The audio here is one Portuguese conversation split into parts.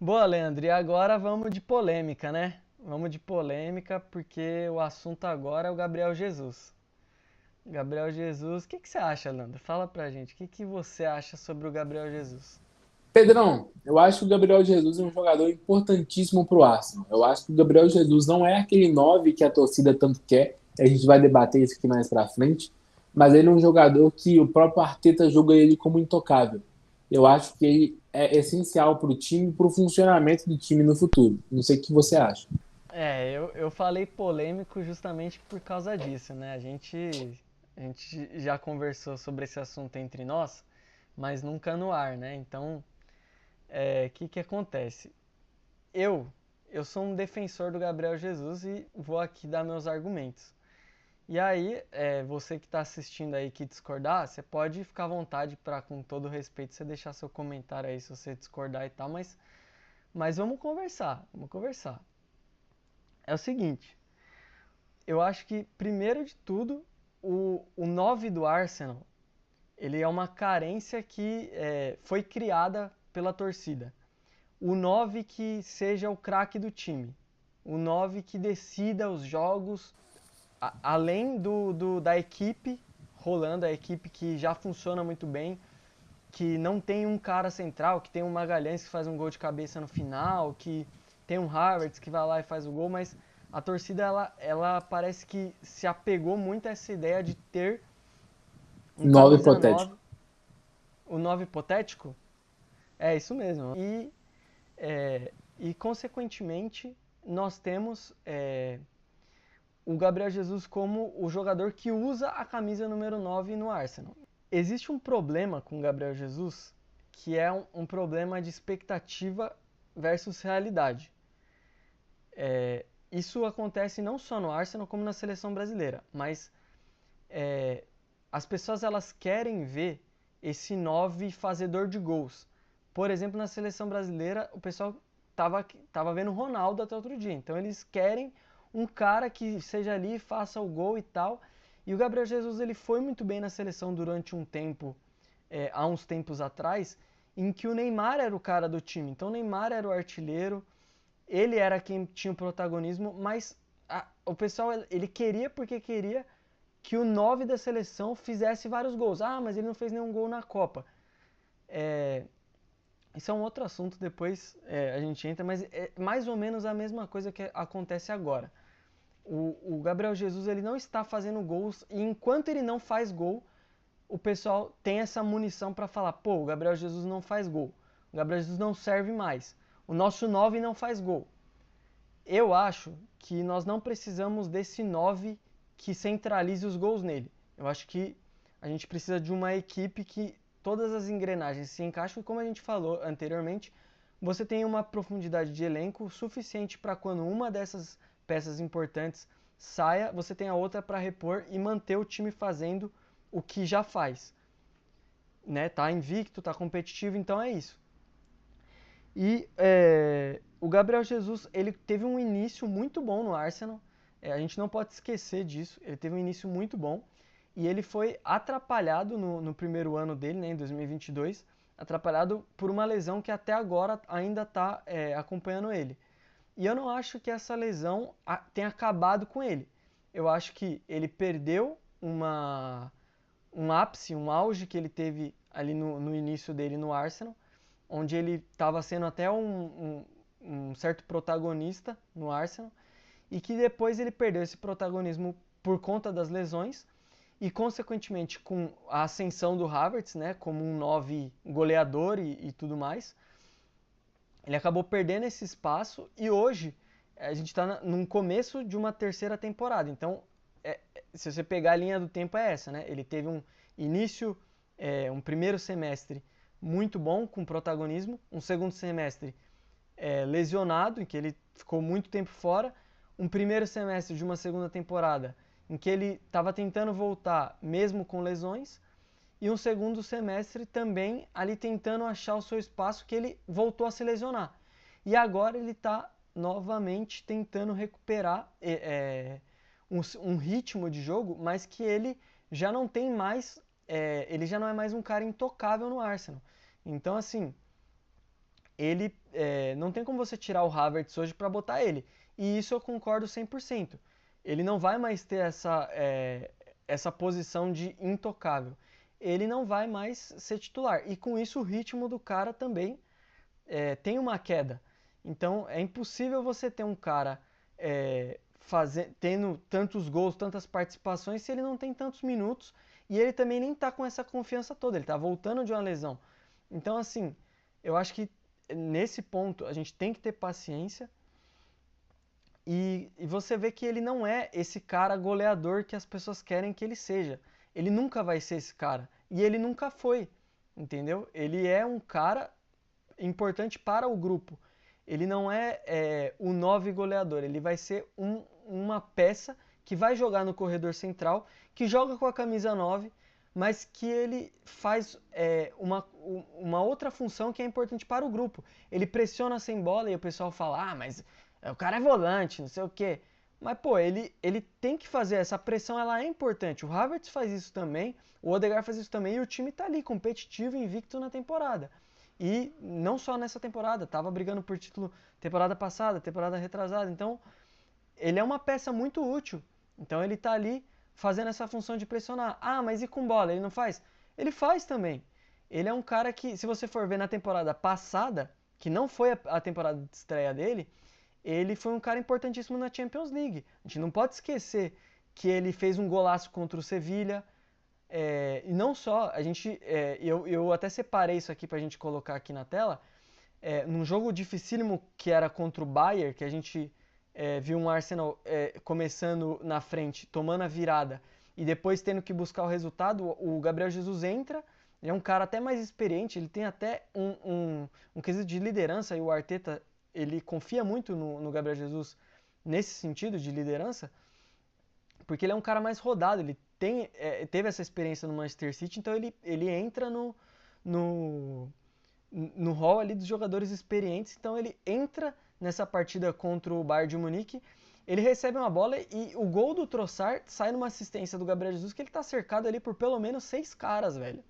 Boa, Leandro. E agora vamos de polêmica, né? Vamos de polêmica porque o assunto agora é o Gabriel Jesus. Gabriel Jesus, o que você acha, Leandro? Fala pra gente, o que você acha sobre o Gabriel Jesus? Pedrão, eu acho que o Gabriel Jesus é um jogador importantíssimo para o Arsenal. Eu acho que o Gabriel Jesus não é aquele 9 que a torcida tanto quer. A gente vai debater isso aqui mais para frente. Mas ele é um jogador que o próprio Arteta julga ele como intocável. Eu acho que ele é essencial para o time, para o funcionamento do time no futuro. Não sei o que você acha. Eu falei polêmico justamente por causa disso, né? A gente já conversou sobre esse assunto entre nós, mas nunca no ar, né? Então, o que acontece? Eu, eu sou um defensor do Gabriel Jesus e vou aqui dar meus argumentos. E aí, você que está assistindo aí que discordar, você pode ficar à vontade para, com todo respeito, você deixar seu comentário aí se você discordar e tal, mas vamos conversar, vamos conversar. É o seguinte, eu acho que, primeiro de tudo, o 9 do Arsenal, ele é uma carência que foi criada pela torcida. O 9 que seja o craque do time. O 9 que decida os jogos, além da equipe rolando, a equipe que já funciona muito bem, que não tem um cara central, que tem um Magalhães que faz um gol de cabeça no final, que tem um Havertz que vai lá e faz o gol, mas a torcida ela parece que se apegou muito a essa ideia de ter um 9 camisa hipotético. 9, o 9 hipotético. É isso mesmo. E consequentemente, nós temos o Gabriel Jesus como o jogador que usa a camisa número 9 no Arsenal. Existe um problema com o Gabriel Jesus que é um problema de expectativa versus realidade. Isso acontece não só no Arsenal como na seleção brasileira, mas é, as pessoas elas querem ver esse 9 fazedor de gols. Por exemplo, na seleção brasileira, o pessoal tava vendo o Ronaldo até outro dia. Então eles querem um cara que seja ali, faça o gol e tal. E o Gabriel Jesus ele foi muito bem na seleção durante um tempo, há uns tempos atrás, em que o Neymar era o cara do time. Então o Neymar era o artilheiro, ele era quem tinha o protagonismo, mas o pessoal ele queria porque queria que o 9 da seleção fizesse vários gols. Ah, mas ele não fez nenhum gol na Copa. É, isso é um outro assunto, depois a gente entra, mas é mais ou menos a mesma coisa que acontece agora. O Gabriel Jesus ele não está fazendo gols e enquanto ele não faz gol, o pessoal tem essa munição para falar: pô, o Gabriel Jesus não faz gol, o Gabriel Jesus não serve mais, o nosso 9 não faz gol. Eu acho que nós não precisamos desse 9 que centralize os gols nele. Eu acho que a gente precisa de uma equipe que todas as engrenagens se encaixem e, como a gente falou anteriormente, você tem uma profundidade de elenco suficiente para quando uma dessas peças importantes saia, você tem a outra para repor e manter o time fazendo o que já faz. Né? Tá invicto, tá competitivo, então é isso. E o Gabriel Jesus ele teve um início muito bom no Arsenal. A gente não pode esquecer disso. Ele teve um início muito bom e ele foi atrapalhado no primeiro ano dele, né, em 2022, atrapalhado por uma lesão que até agora ainda está acompanhando ele. E eu não acho que essa lesão tenha acabado com ele. Eu acho que ele perdeu um ápice, um auge que ele teve ali no início dele no Arsenal, onde ele estava sendo até um certo protagonista no Arsenal, e que depois ele perdeu esse protagonismo por conta das lesões, e consequentemente com a ascensão do Havertz, né, como um 9 goleador e tudo mais, ele acabou perdendo esse espaço e hoje a gente está num começo de uma terceira temporada. Então, se você pegar a linha do tempo é essa, né? Ele teve um início, um primeiro semestre muito bom com protagonismo, um segundo semestre lesionado, em que ele ficou muito tempo fora, um primeiro semestre de uma segunda temporada em que ele estava tentando voltar mesmo com lesões, e um segundo semestre também ali tentando achar o seu espaço, que ele voltou a se lesionar. E agora ele está novamente tentando recuperar um ritmo de jogo, mas que ele já não tem mais, ele já não é mais um cara intocável no Arsenal. Então, assim, não tem como você tirar o Havertz hoje para botar ele. E isso eu concordo 100%. Ele não vai mais ter essa posição de intocável. Ele não vai mais ser titular. E com isso o ritmo do cara também tem uma queda. Então é impossível você ter um cara tendo tantos gols, tantas participações, se ele não tem tantos minutos e ele também nem tá com essa confiança toda, ele tá voltando de uma lesão. Então, assim, eu acho que nesse ponto a gente tem que ter paciência e você vê que ele não é esse cara goleador que as pessoas querem que ele seja. Ele nunca vai ser esse cara e ele nunca foi, entendeu? Ele é um cara importante para o grupo. Ele não é o 9 goleador, ele vai ser uma peça que vai jogar no corredor central, que joga com a camisa 9, mas que ele faz uma outra função que é importante para o grupo. Ele pressiona sem bola e o pessoal fala, mas o cara é volante, não sei o quê. Mas, pô, ele tem que fazer essa pressão, ela é importante. O Havertz faz isso também, o Odegaard faz isso também, e o time tá ali, competitivo, invicto na temporada. E não só nessa temporada, estava brigando por título temporada passada, temporada retrasada. Então, ele é uma peça muito útil. Então, ele está ali fazendo essa função de pressionar. Ah, mas e com bola? Ele não faz? Ele faz também. Ele é um cara que, se você for ver na temporada passada, que não foi a temporada de estreia dele, ele foi um cara importantíssimo na Champions League. A gente não pode esquecer que ele fez um golaço contra o Sevilla. E não só, eu até separei isso aqui pra gente colocar aqui na tela, num jogo dificílimo que era contra o Bayern, que a gente viu um Arsenal começando na frente, tomando a virada, e depois tendo que buscar o resultado, o Gabriel Jesus entra, ele é um cara até mais experiente, ele tem até um quesito de liderança, e o Arteta, ele confia muito no Gabriel Jesus nesse sentido de liderança, porque ele é um cara mais rodado, ele teve essa experiência no Manchester City, então ele entra no hall ali dos jogadores experientes, então ele entra nessa partida contra o Bayern de Munique, ele recebe uma bola e o gol do Trossard sai numa assistência do Gabriel Jesus, que ele tá cercado ali por pelo menos 6 caras, velho.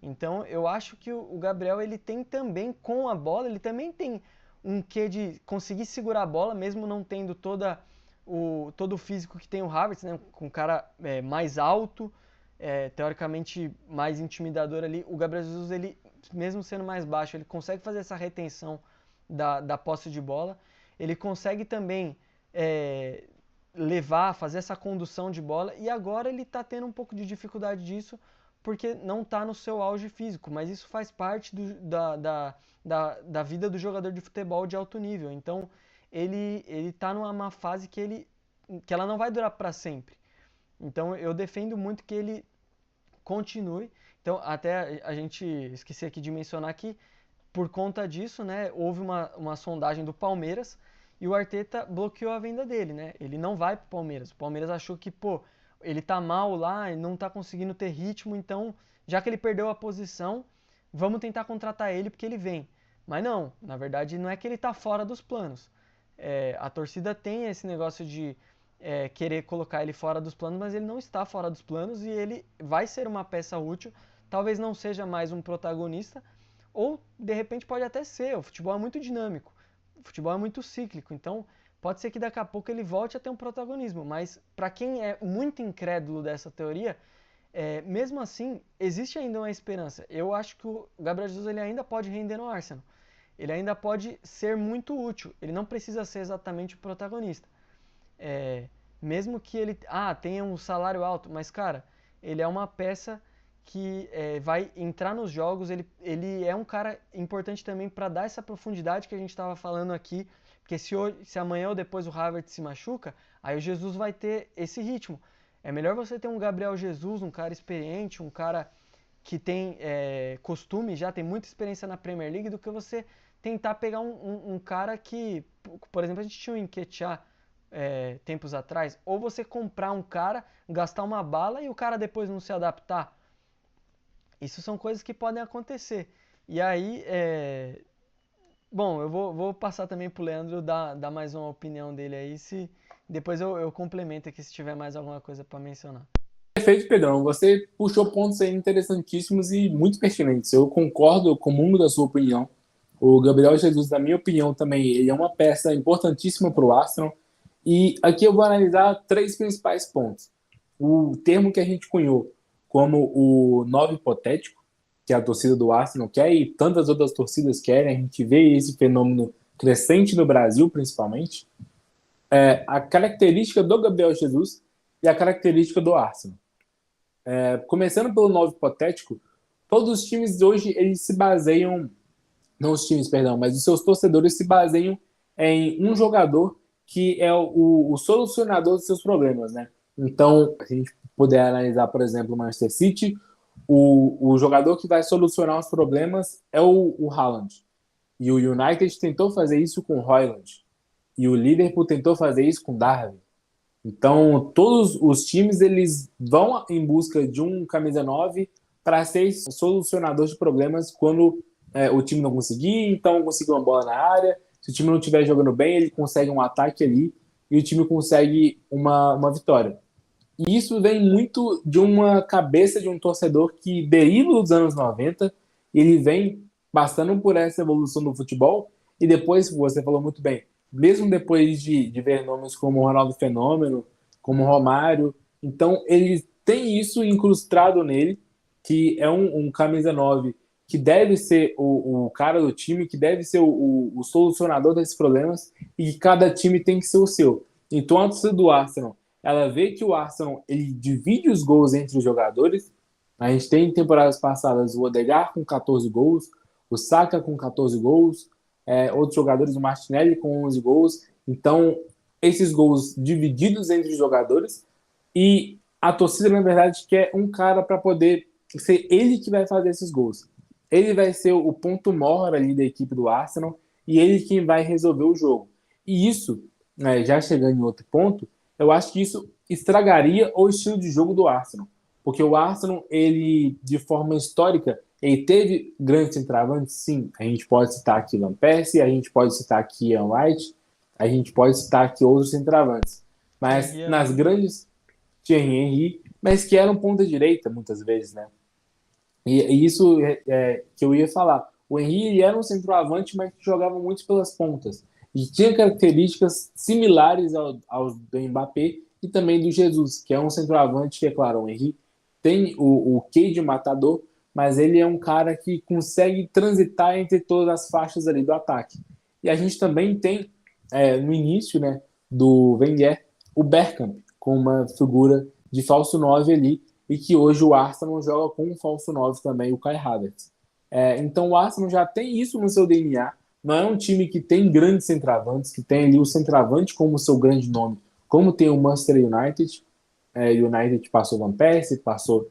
Então eu acho que o Gabriel, ele tem também, com a bola, ele também tem um quê de conseguir segurar a bola, mesmo não tendo todo o físico que tem o Havertz, né? Com um cara mais alto, teoricamente mais intimidador ali. O Gabriel Jesus, ele, mesmo sendo mais baixo, ele consegue fazer essa retenção da posse de bola. Ele consegue também fazer essa condução de bola. E agora ele está tendo um pouco de dificuldade disso, porque não está no seu auge físico. Mas isso faz parte da vida do jogador de futebol de alto nível. Então, ele está numa fase que ela não vai durar para sempre. Então eu defendo muito que ele continue. Então até a gente esqueci aqui de mencionar que por conta disso, né, houve uma sondagem do Palmeiras e o Arteta bloqueou a venda dele, né? Ele não vai pro Palmeiras. O Palmeiras achou que, pô, ele tá mal lá, ele não tá conseguindo ter ritmo, então já que ele perdeu a posição, vamos tentar contratar ele porque ele vem. Mas não, na verdade não é que ele tá fora dos planos. A torcida tem esse negócio de querer colocar ele fora dos planos, mas ele não está fora dos planos e ele vai ser uma peça útil. Talvez não seja mais um protagonista, ou de repente pode até ser. O futebol é muito dinâmico, o futebol é muito cíclico, então pode ser que daqui a pouco ele volte a ter um protagonismo. Mas para quem é muito incrédulo dessa teoria, mesmo assim existe ainda uma esperança. Eu acho que o Gabriel Jesus ele ainda pode render no Arsenal. Ele ainda pode ser muito útil. Ele não precisa ser exatamente o protagonista. Mesmo que ele tenha um salário alto, mas, cara, ele é uma peça que vai entrar nos jogos. Ele é um cara importante também para dar essa profundidade que a gente estava falando aqui. Porque se amanhã ou depois o Havertz se machuca, aí o Jesus vai ter esse ritmo. É melhor você ter um Gabriel Jesus, um cara experiente, um cara que tem costume, já tem muita experiência na Premier League, do que você tentar pegar um cara que, por exemplo, a gente tinha o Nketiah tempos atrás, ou você comprar um cara, gastar uma bala e o cara depois não se adaptar. Isso são coisas que podem acontecer. E aí, bom, eu vou passar também pro Leandro dar mais uma opinião dele aí, depois eu complemento aqui se tiver mais alguma coisa para mencionar. Perfeito, Pedrão. Você puxou pontos aí interessantíssimos e muito pertinentes. Eu concordo com o mundo da sua opinião. O Gabriel Jesus, na minha opinião, também, ele é uma peça importantíssima para o Arsenal. E aqui eu vou analisar 3 principais pontos. O termo que a gente cunhou como o 9 hipotético, que a torcida do Arsenal quer e tantas outras torcidas querem. A gente vê esse fenômeno crescente no Brasil, principalmente. A característica do Gabriel Jesus e a característica do Arsenal. Começando pelo 9 hipotético, todos os times hoje eles se baseiam, não os times, perdão, mas os seus torcedores se baseiam em um jogador que é o solucionador dos seus problemas, né? Então, se a gente puder analisar, por exemplo, o Manchester City, o jogador que vai solucionar os problemas é o Haaland. E o United tentou fazer isso com o Højlund. E o Liverpool tentou fazer isso com o Darwin. Então, todos os times eles vão em busca de um camisa 9 para ser solucionador de problemas quando o time não conseguir, então conseguir uma bola na área. Se o time não estiver jogando bem, ele consegue um ataque ali e o time consegue uma vitória. E isso vem muito de uma cabeça de um torcedor que deriva dos anos 90, e ele vem passando por essa evolução do futebol, e depois, você falou muito bem, mesmo depois de ver nomes como o Ronaldo Fenômeno, como o Romário, então ele tem isso incrustado nele, que é um camisa 9 que deve ser o cara do time, que deve ser o solucionador desses problemas, e que cada time tem que ser o seu. Então a torcida do Arsenal, ela vê que o Arsenal ele divide os gols entre os jogadores. A gente tem em temporadas passadas o Odegaard com 14 gols, o Saka com 14 gols, outros jogadores, o Martinelli com 11 gols. Então, esses gols divididos entre os jogadores, e a torcida, na verdade, quer um cara para poder ser ele que vai fazer esses gols. Ele vai ser o ponto maior ali da equipe do Arsenal e ele quem vai resolver o jogo. E isso, já chegando em outro ponto, eu acho que isso estragaria o estilo de jogo do Arsenal. Porque o Arsenal, ele, de forma histórica, ele teve grandes centroavantes, sim. A gente pode citar aqui Van Persie, a gente pode citar aqui Ian Wright, a gente pode citar aqui outros centroavantes. Mas nas grandes... Thierry Henry, mas que eram ponta-direita, muitas vezes, né? E isso que eu ia falar. O Henry ele era um centroavante, mas que jogava muito pelas pontas. E tinha características similares aos do Mbappé e também do Jesus, que é um centroavante que, é claro, o Henry tem o quê de matador, mas ele é um cara que consegue transitar entre todas as faixas ali do ataque. E a gente também tem, no início, né, do Wenger, o Bergkamp, com uma figura de falso 9 ali, e que hoje o Arsenal joga com um falso 9 também, o Kai Havertz. Então o Arsenal já tem isso no seu DNA, não é um time que tem grandes centravantes, que tem ali o centravante como seu grande nome, como tem o Manchester United. O United passou Van Persie, passou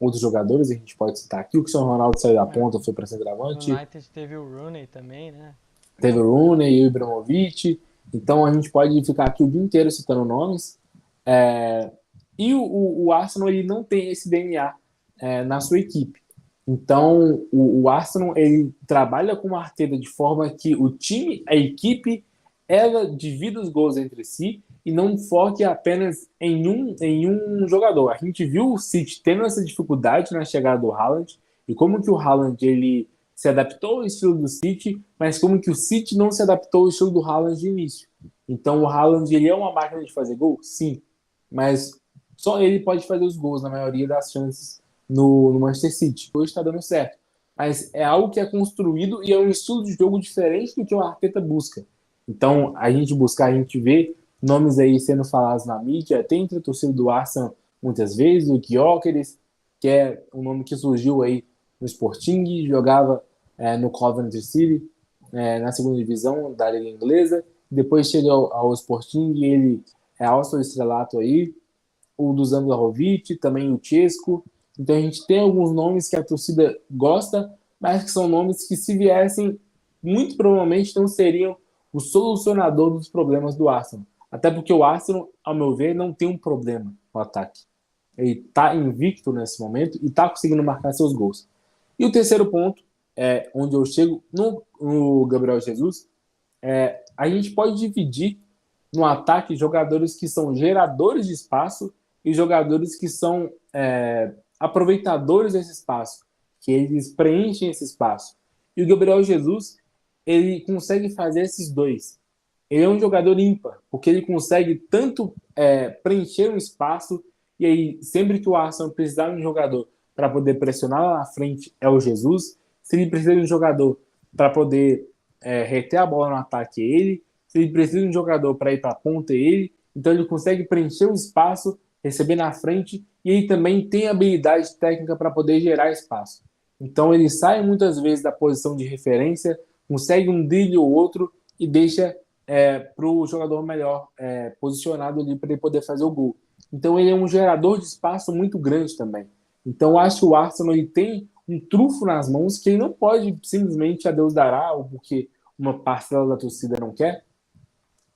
outros jogadores, a gente pode citar aqui, o Cristiano Ronaldo saiu da ponta, foi para centravante. O United teve o Rooney também, né? Teve o Rooney e o Ibrahimovic. Então a gente pode ficar aqui o dia inteiro citando nomes. E o Arsenal ele não tem esse DNA na sua equipe. Então o Arsenal ele trabalha com uma Arteta de forma que o time, a equipe, ela divida os gols entre si e não foque apenas em um jogador. A gente viu o City tendo essa dificuldade na chegada do Haaland, e como que o Haaland ele se adaptou ao estilo do City, mas como que o City não se adaptou ao estilo do Haaland de início. Então o Haaland ele é uma máquina de fazer gol? Sim, mas só ele pode fazer os gols na maioria das chances no Manchester City. Hoje está dando certo, mas é algo que é construído e é um estilo de jogo diferente do que o Arteta busca. Então a gente vê nomes aí sendo falados na mídia, tem entre a torcida do Arsenal muitas vezes, o Gyökeres, que é um nome que surgiu aí no Sporting, jogava no Coventry City, na segunda divisão da Liga Inglesa, depois chega ao Sporting e ele é alto estrelato aí, o Dusan Vlahovic, também o Chesco. Então a gente tem alguns nomes que a torcida gosta, mas que são nomes que, se viessem, muito provavelmente não seriam o solucionador dos problemas do Arsenal. Até porque o Arsenal, ao meu ver, não tem um problema no ataque. Ele está invicto nesse momento e está conseguindo marcar seus gols. E o terceiro ponto, onde eu chego no Gabriel Jesus, a gente pode dividir no ataque jogadores que são geradores de espaço e jogadores que são aproveitadores desse espaço, que eles preenchem esse espaço. E o Gabriel Jesus, ele consegue fazer esses dois. Ele é um jogador ímpar, porque ele consegue tanto preencher um espaço, e aí, sempre que o Arsenal precisar de um jogador para poder pressionar lá na frente, é o Jesus. Se ele precisa de um jogador para poder reter a bola no ataque, é ele. Se ele precisa de um jogador para ir para a ponta, é ele. Então, ele consegue preencher o espaço, receber na frente, e ele também tem habilidade técnica para poder gerar espaço. Então, ele sai muitas vezes da posição de referência, consegue um drible ou outro e deixa para o jogador melhor posicionado ali para ele poder fazer o gol. Então ele é um gerador de espaço muito grande também. Então eu acho que o Arsenal ele tem um trunfo nas mãos que ele não pode simplesmente a Deus dará, ou porque uma parcela da torcida não quer,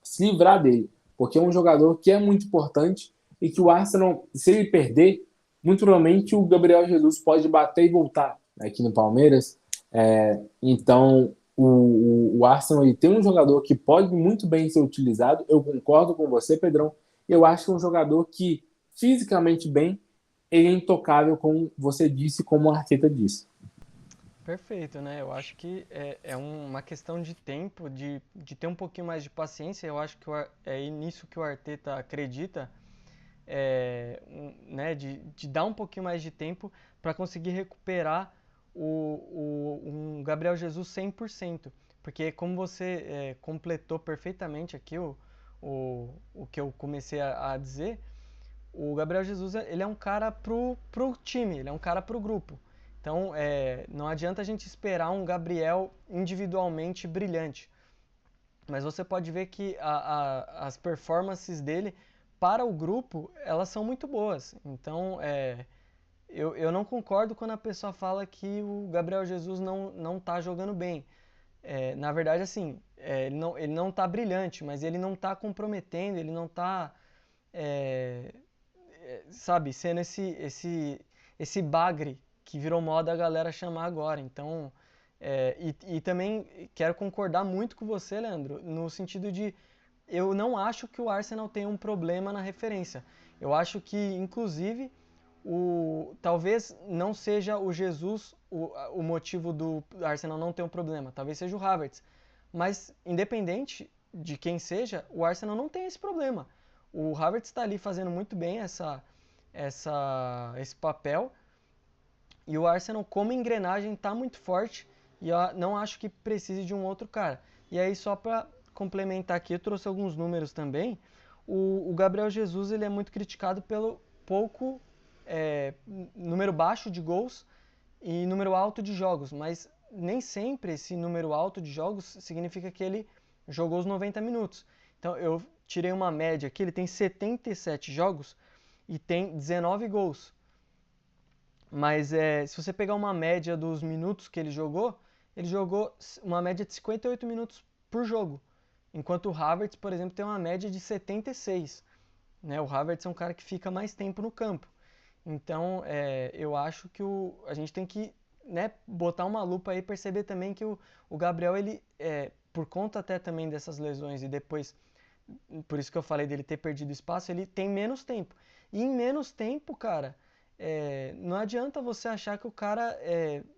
se livrar dele. Porque é um jogador que é muito importante e que o Arsenal, se ele perder, muito provavelmente o Gabriel Jesus pode bater e voltar aqui no Palmeiras. Então o Arsenal ele tem um jogador que pode muito bem ser utilizado. Eu concordo com você, Pedrão. Eu acho que é um jogador que, fisicamente bem, ele é intocável, como você disse, como o Arteta disse. Perfeito, né? Eu acho que é uma questão de tempo, de ter um pouquinho mais de paciência. Eu acho que é nisso que o Arteta acredita, né? De dar um pouquinho mais de tempo para conseguir recuperar um Gabriel Jesus 100%. Porque como você completou perfeitamente aqui o que eu comecei a dizer, o Gabriel Jesus ele é um cara pro time, ele é um cara pro grupo. Então não adianta a gente esperar um Gabriel individualmente brilhante. Mas você pode ver que as performances dele para o grupo, elas são muito boas. Então eu não concordo quando a pessoa fala que o Gabriel Jesus não tá jogando bem. Na verdade, assim, ele não tá brilhante, mas ele não tá comprometendo, ele não tá, sabe, sendo esse bagre que virou moda a galera chamar agora. Então, e também quero concordar muito com você, Leandro, no sentido de eu não acho que o Arsenal tem um problema na referência. Eu acho que, inclusive, talvez não seja o Jesus o motivo do Arsenal não ter um problema. Talvez seja o Havertz. Mas, independente de quem seja, o Arsenal não tem esse problema. O Havertz está ali fazendo muito bem esse papel. E o Arsenal, como engrenagem, está muito forte. E eu não acho que precise de um outro cara. E aí, só para complementar aqui, eu trouxe alguns números também. O Gabriel Jesus ele é muito criticado pelo pouco número baixo de gols e número alto de jogos, mas nem sempre esse número alto de jogos significa que ele jogou os 90 minutos. Então eu tirei uma média aqui, ele tem 77 jogos e tem 19 gols. Mas se você pegar uma média dos minutos que ele jogou uma média de 58 minutos por jogo. Enquanto o Havertz, por exemplo, tem uma média de 76. Né? O Havertz é um cara que fica mais tempo no campo. Então, eu acho que a gente tem que, né, botar uma lupa aí e perceber também que o Gabriel, ele, por conta até também dessas lesões e depois, por isso que eu falei dele ter perdido espaço, ele tem menos tempo. E em menos tempo, cara, não adianta você achar que o cara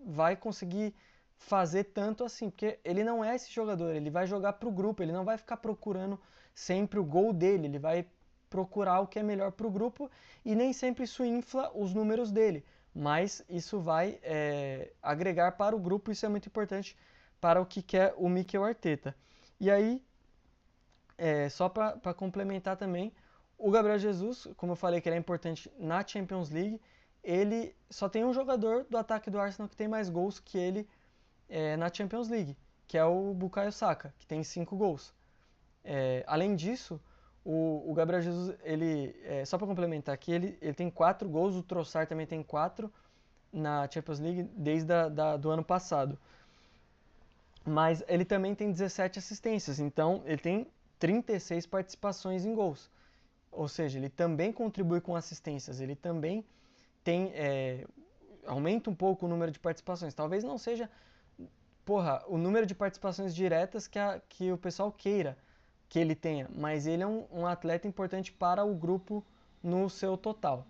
vai conseguir fazer tanto assim, porque ele não é esse jogador, ele vai jogar pro grupo, ele não vai ficar procurando sempre o gol dele, ele vai procurar o que é melhor para o grupo e nem sempre isso infla os números dele, mas isso vai agregar para o grupo, isso é muito importante para o que quer o Mikel Arteta. E aí, só para complementar também, o Gabriel Jesus, como eu falei que ele é importante na Champions League, ele só tem um jogador do ataque do Arsenal que tem mais gols que ele na Champions League, que é o Bukayo Saka, que tem 5 gols. Além disso, o Gabriel Jesus, ele, só para complementar aqui, ele tem 4 gols, o Trossard também tem 4 na Champions League desde do ano passado. Mas ele também tem 17 assistências, então ele tem 36 participações em gols. Ou seja, ele também contribui com assistências, ele também tem aumenta um pouco o número de participações. Talvez não seja o número de participações diretas que o pessoal queira que ele tenha, mas ele é um atleta importante para o grupo no seu total.